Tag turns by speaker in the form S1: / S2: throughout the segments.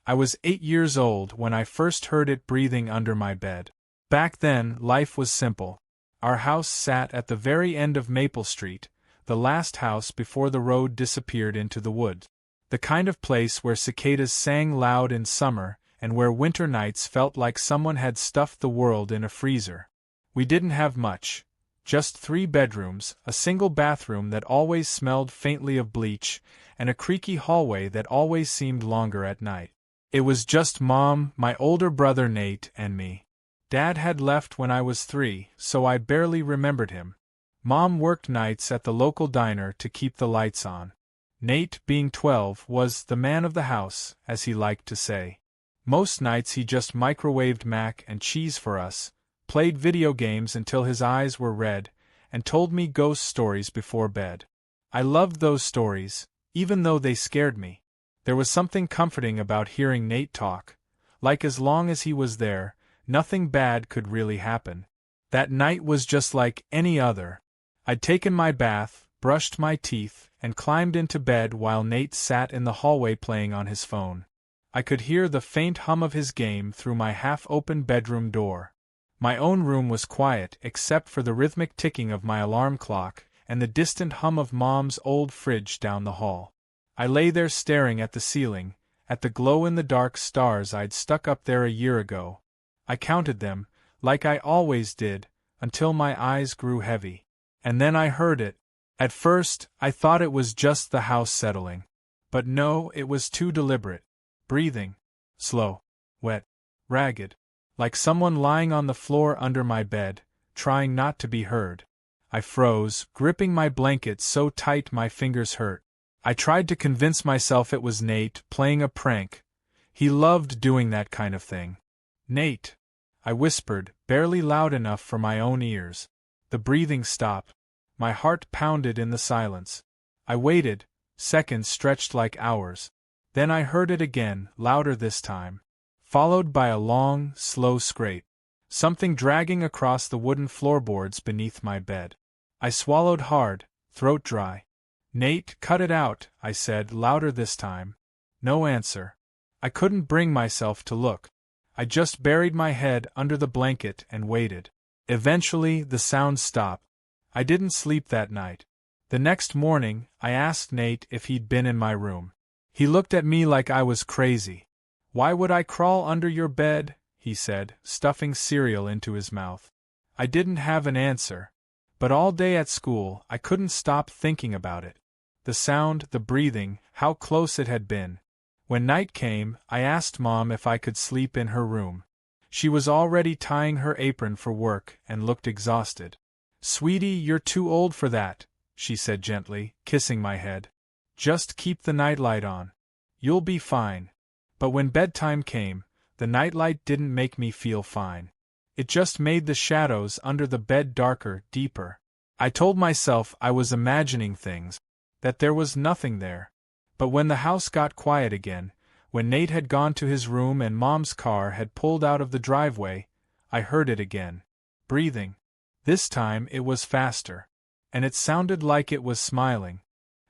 S1: I was 8 years old when I first heard it breathing under my bed. Back then, life was simple. Our house sat at the very end of Maple Street, the last house before the road disappeared into the woods. The kind of place where cicadas sang loud in summer and where winter nights felt like someone had stuffed the world in a freezer. We didn't have much. Just 3 bedrooms, a single bathroom that always smelled faintly of bleach, and a creaky hallway that always seemed longer at night. It was just Mom, my older brother Nate, and me. Dad had left when I was 3, so I barely remembered him. Mom worked nights at the local diner to keep the lights on. Nate, being 12, was the man of the house, as he liked to say. Most nights he just microwaved mac and cheese for us, played video games until his eyes were red, and told me ghost stories before bed. I loved those stories, even though they scared me. There was something comforting about hearing Nate talk, like as long as he was there, nothing bad could really happen. That night was just like any other. I'd taken my bath, brushed my teeth, and climbed into bed while Nate sat in the hallway playing on his phone. I could hear the faint hum of his game through my half-open bedroom door. My own room was quiet except for the rhythmic ticking of my alarm clock and the distant hum of Mom's old fridge down the hall. I lay there staring at the ceiling, at the glow-in-the-dark stars I'd stuck up there a year ago. I counted them, like I always did, until my eyes grew heavy. And then I heard it. At first, I thought it was just the house settling. But no, it was too deliberate. Breathing. Slow. Wet. Ragged. Like someone lying on the floor under my bed, trying not to be heard. I froze, gripping my blanket so tight my fingers hurt. I tried to convince myself it was Nate playing a prank. He loved doing that kind of thing. Nate, I whispered, barely loud enough for my own ears. The breathing stopped. My heart pounded in the silence. I waited, seconds stretched like hours. Then I heard it again, louder this time, followed by a long, slow scrape. Something dragging across the wooden floorboards beneath my bed. I swallowed hard, throat dry. Nate, cut it out, I said, louder this time. No answer. I couldn't bring myself to look. I just buried my head under the blanket and waited. Eventually, the sound stopped. I didn't sleep that night. The next morning, I asked Nate if he'd been in my room. He looked at me like I was crazy. "Why would I crawl under your bed?" he said, stuffing cereal into his mouth. I didn't have an answer. But all day at school, I couldn't stop thinking about it. The sound, the breathing, how close it had been. When night came, I asked Mom if I could sleep in her room. She was already tying her apron for work and looked exhausted. "Sweetie, you're too old for that," she said gently, kissing my head. "Just keep the nightlight on. You'll be fine." But when bedtime came, the nightlight didn't make me feel fine. It just made the shadows under the bed darker, deeper. I told myself I was imagining things, that there was nothing there. But when the house got quiet again, when Nate had gone to his room and Mom's car had pulled out of the driveway, I heard it again. Breathing. This time it was faster. And it sounded like it was smiling.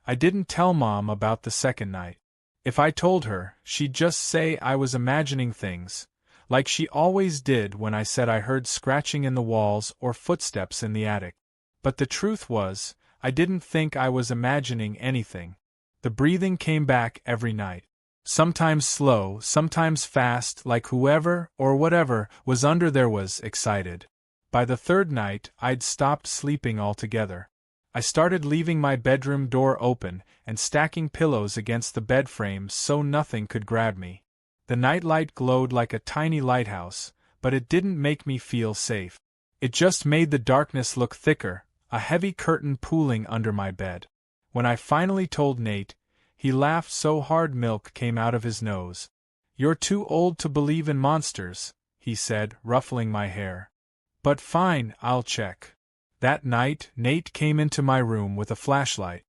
S1: I didn't tell Mom about the second night. If I told her, she'd just say I was imagining things, like she always did when I said I heard scratching in the walls or footsteps in the attic. But the truth was, I didn't think I was imagining anything. The breathing came back every night. Sometimes slow, sometimes fast, like whoever, or whatever, was under there was excited. By the third night, I'd stopped sleeping altogether. I started leaving my bedroom door open and stacking pillows against the bed frame so nothing could grab me. The nightlight glowed like a tiny lighthouse, but it didn't make me feel safe. It just made the darkness look thicker, a heavy curtain pooling under my bed. When I finally told Nate, he laughed so hard milk came out of his nose. "You're too old to believe in monsters," he said, ruffling my hair. "But fine, I'll check." That night, Nate came into my room with a flashlight.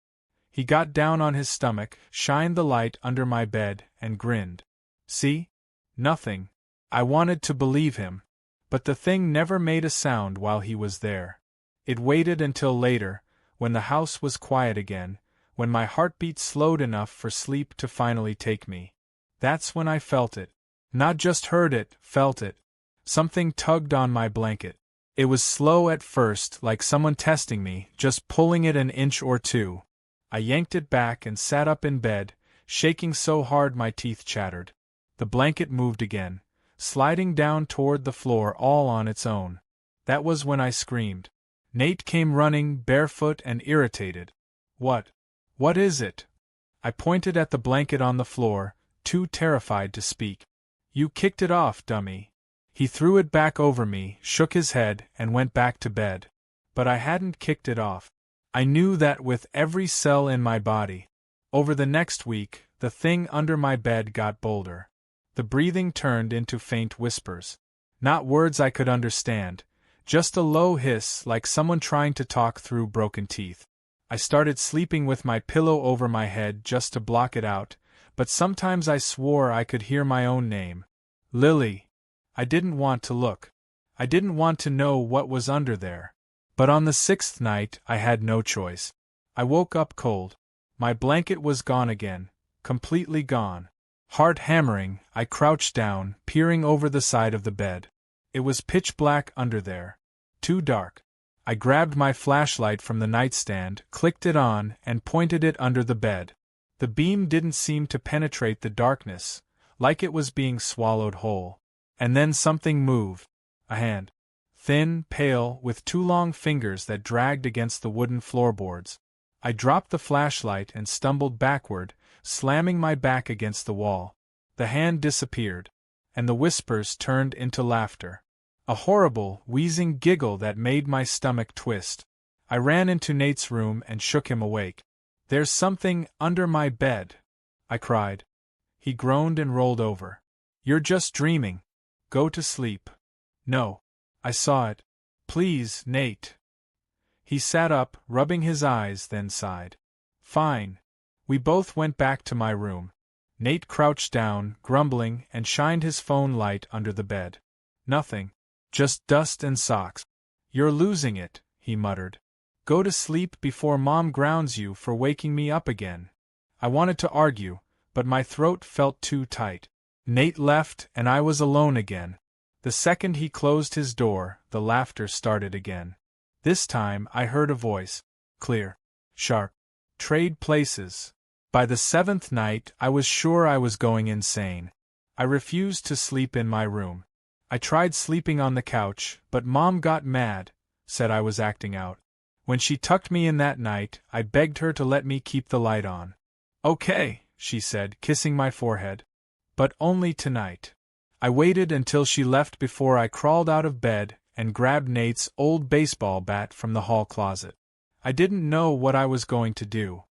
S1: He got down on his stomach, shined the light under my bed, and grinned. "See? Nothing." I wanted to believe him. But the thing never made a sound while he was there. It waited until later, when the house was quiet again, when my heartbeat slowed enough for sleep to finally take me. That's when I felt it. Not just heard it, felt it. Something tugged on my blanket. It was slow at first, like someone testing me, just pulling it an inch or two. I yanked it back and sat up in bed, shaking so hard my teeth chattered. The blanket moved again, sliding down toward the floor all on its own. That was when I screamed. Nate came running, barefoot and irritated. What is it? I pointed at the blanket on the floor, too terrified to speak. You kicked it off, dummy. He threw it back over me, shook his head, and went back to bed. But I hadn't kicked it off. I knew that with every cell in my body. Over the next week, the thing under my bed got bolder. The breathing turned into faint whispers. Not words I could understand, just a low hiss like someone trying to talk through broken teeth. I started sleeping with my pillow over my head just to block it out, but sometimes I swore I could hear my own name. Lily. I didn't want to look. I didn't want to know what was under there. But on the 6th night, I had no choice. I woke up cold. My blanket was gone again, completely gone. Heart hammering, I crouched down, peering over the side of the bed. It was pitch black under there. Too dark. I grabbed my flashlight from the nightstand, clicked it on, and pointed it under the bed. The beam didn't seem to penetrate the darkness, like it was being swallowed whole. And then something moved. A hand. Thin, pale, with 2 long fingers that dragged against the wooden floorboards. I dropped the flashlight and stumbled backward, slamming my back against the wall. The hand disappeared, and the whispers turned into laughter. A horrible, wheezing giggle that made my stomach twist. I ran into Nate's room and shook him awake. There's something under my bed, I cried. He groaned and rolled over. You're just dreaming. Go to sleep. No. I saw it. Please, Nate. He sat up, rubbing his eyes, then sighed. Fine. We both went back to my room. Nate crouched down, grumbling, and shined his phone light under the bed. Nothing. Just dust and socks. You're losing it, he muttered. Go to sleep before Mom grounds you for waking me up again. I wanted to argue, but my throat felt too tight. Nate left, and I was alone again. The second he closed his door, the laughter started again. This time I heard a voice. Clear. Sharp. Trade places. By the 7th night, I was sure I was going insane. I refused to sleep in my room. I tried sleeping on the couch, but Mom got mad, said I was acting out. When she tucked me in that night, I begged her to let me keep the light on. Okay, she said, kissing my forehead. But only tonight. I waited until she left before I crawled out of bed and grabbed Nate's old baseball bat from the hall closet. I didn't know what I was going to do.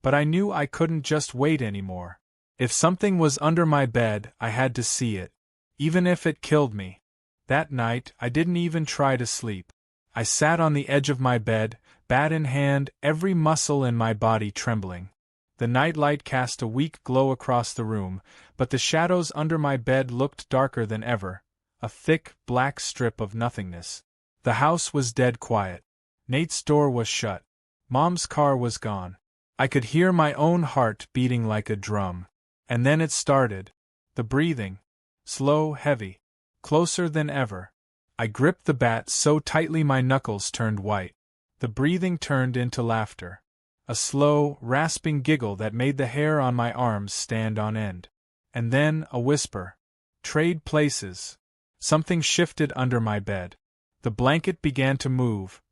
S1: But I knew I couldn't just wait anymore. If something was under my bed, I had to see it. Even if it killed me. That night, I didn't even try to sleep. I sat on the edge of my bed, bat in hand, every muscle in my body trembling. The nightlight cast a weak glow across the room, but the shadows under my bed looked darker than ever, a thick, black strip of nothingness. The house was dead quiet. Nate's door was shut. Mom's car was gone. I could hear my own heart beating like a drum. And then it started. The breathing. Slow, heavy. Closer than ever. I gripped the bat so tightly my knuckles turned white. The breathing turned into laughter. A slow, rasping giggle that made the hair on my arms stand on end. And then a whisper. Trade places. Something shifted under my bed. The blanket began to move.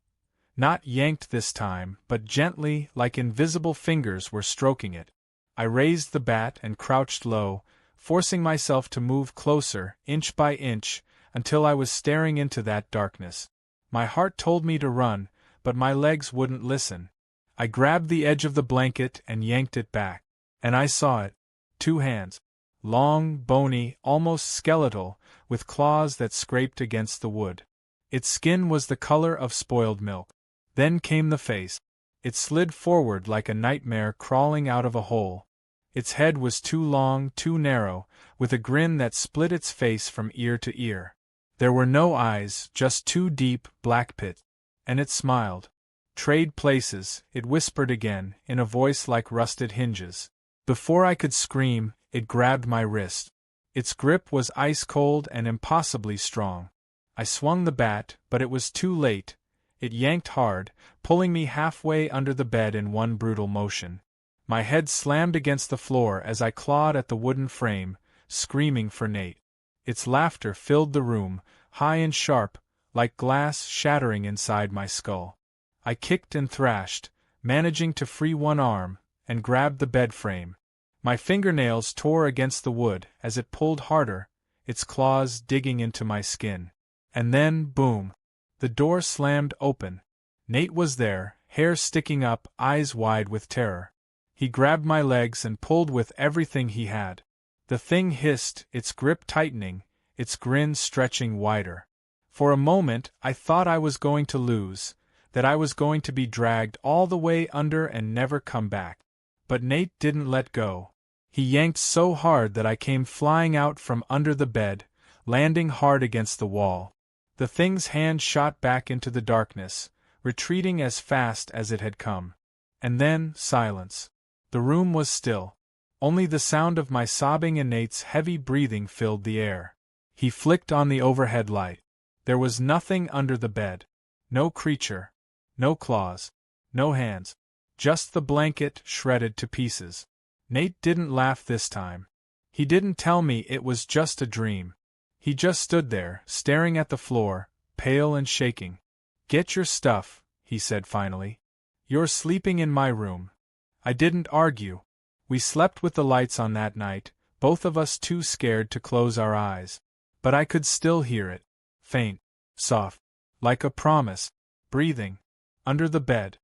S1: Not yanked this time, but gently, like invisible fingers were stroking it. I raised the bat and crouched low, forcing myself to move closer, inch by inch, until I was staring into that darkness. My heart told me to run, but my legs wouldn't listen. I grabbed the edge of the blanket and yanked it back. And I saw it. 2 hands. Long, bony, almost skeletal, with claws that scraped against the wood. Its skin was the color of spoiled milk. Then came the face. It slid forward like a nightmare crawling out of a hole. Its head was too long, too narrow, with a grin that split its face from ear to ear. There were no eyes, just 2 deep, black pits. And it smiled. Trade places, it whispered again, in a voice like rusted hinges. Before I could scream, it grabbed my wrist. Its grip was ice-cold and impossibly strong. I swung the bat, but it was too late. It yanked hard, pulling me halfway under the bed in one brutal motion. My head slammed against the floor as I clawed at the wooden frame, screaming for Nate. Its laughter filled the room, high and sharp, like glass shattering inside my skull. I kicked and thrashed, managing to free one arm, and grabbed the bed frame. My fingernails tore against the wood as it pulled harder, its claws digging into my skin. And then, boom! The door slammed open. Nate was there, hair sticking up, eyes wide with terror. He grabbed my legs and pulled with everything he had. The thing hissed, its grip tightening, its grin stretching wider. For a moment I thought I was going to lose, that I was going to be dragged all the way under and never come back. But Nate didn't let go. He yanked so hard that I came flying out from under the bed, landing hard against the wall. The thing's hand shot back into the darkness, retreating as fast as it had come. And then, silence. The room was still. Only the sound of my sobbing and Nate's heavy breathing filled the air. He flicked on the overhead light. There was nothing under the bed. No creature. No claws. No hands. Just the blanket shredded to pieces. Nate didn't laugh this time. He didn't tell me it was just a dream. He just stood there, staring at the floor, pale and shaking. "Get your stuff," he said finally. "You're sleeping in my room." I didn't argue. We slept with the lights on that night, both of us too scared to close our eyes. But I could still hear it. Faint. Soft. Like a promise. Breathing. Under the bed.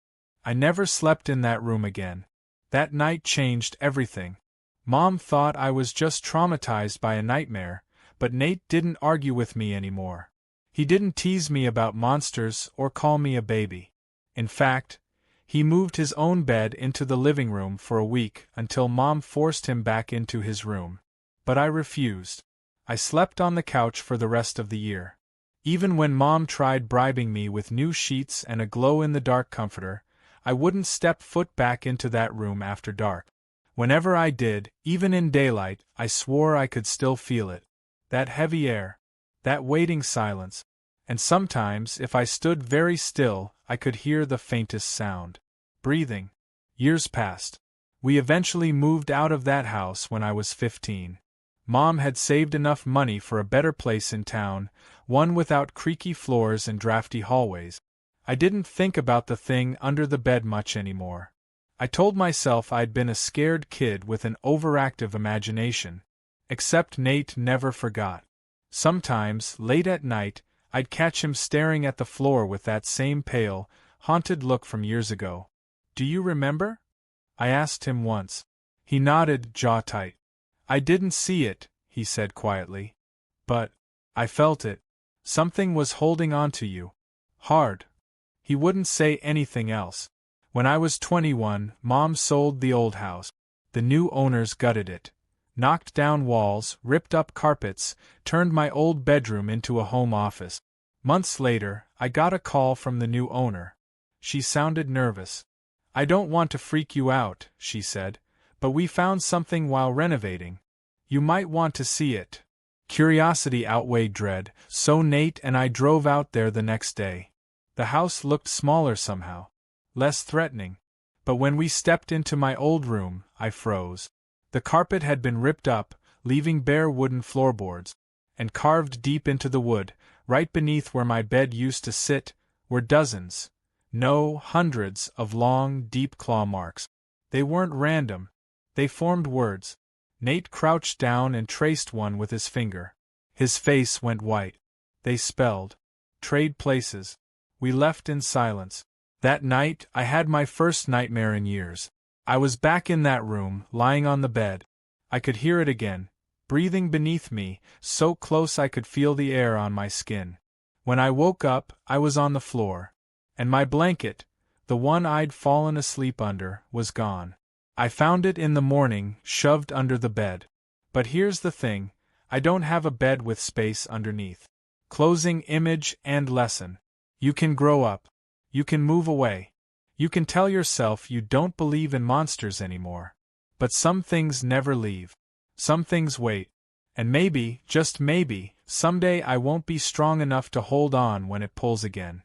S1: I never slept in that room again. That night changed everything. Mom thought I was just traumatized by a nightmare, but Nate didn't argue with me anymore. He didn't tease me about monsters or call me a baby. In fact, he moved his own bed into the living room for a week until Mom forced him back into his room. But I refused. I slept on the couch for the rest of the year. Even when Mom tried bribing me with new sheets and a glow-in-the-dark comforter, I wouldn't step foot back into that room after dark. Whenever I did, even in daylight, I swore I could still feel it. That heavy air. That waiting silence. And sometimes, if I stood very still, I could hear the faintest sound. Breathing. Years passed. We eventually moved out of that house when I was 15. Mom had saved enough money for a better place in town, one without creaky floors and drafty hallways. I didn't think about the thing under the bed much anymore. I told myself I'd been a scared kid with an overactive imagination. Except Nate never forgot. Sometimes, late at night, I'd catch him staring at the floor with that same pale, haunted look from years ago. "Do you remember?" I asked him once. He nodded, jaw tight. "I didn't see it," he said quietly. "But I felt it. Something was holding on to you. Hard." He wouldn't say anything else. When I was 21, Mom sold the old house. The new owners gutted it. Knocked down walls, ripped up carpets, turned my old bedroom into a home office. Months later, I got a call from the new owner. She sounded nervous. "I don't want to freak you out," she said, "but we found something while renovating. You might want to see it." Curiosity outweighed dread, so Nate and I drove out there the next day. The house looked smaller somehow. Less threatening. But when we stepped into my old room, I froze. The carpet had been ripped up, leaving bare wooden floorboards. And carved deep into the wood, right beneath where my bed used to sit, were dozens, no, hundreds of long, deep claw marks. They weren't random. They formed words. Nate crouched down and traced one with his finger. His face went white. They spelled, "Trade places." We left in silence. That night, I had my first nightmare in years. I was back in that room, lying on the bed. I could hear it again, breathing beneath me, so close I could feel the air on my skin. When I woke up, I was on the floor. And my blanket, the one I'd fallen asleep under, was gone. I found it in the morning, shoved under the bed. But here's the thing, I don't have a bed with space underneath. Closing image and lesson. You can grow up. You can move away. You can tell yourself you don't believe in monsters anymore. But some things never leave. Some things wait. And maybe, just maybe, someday I won't be strong enough to hold on when it pulls again.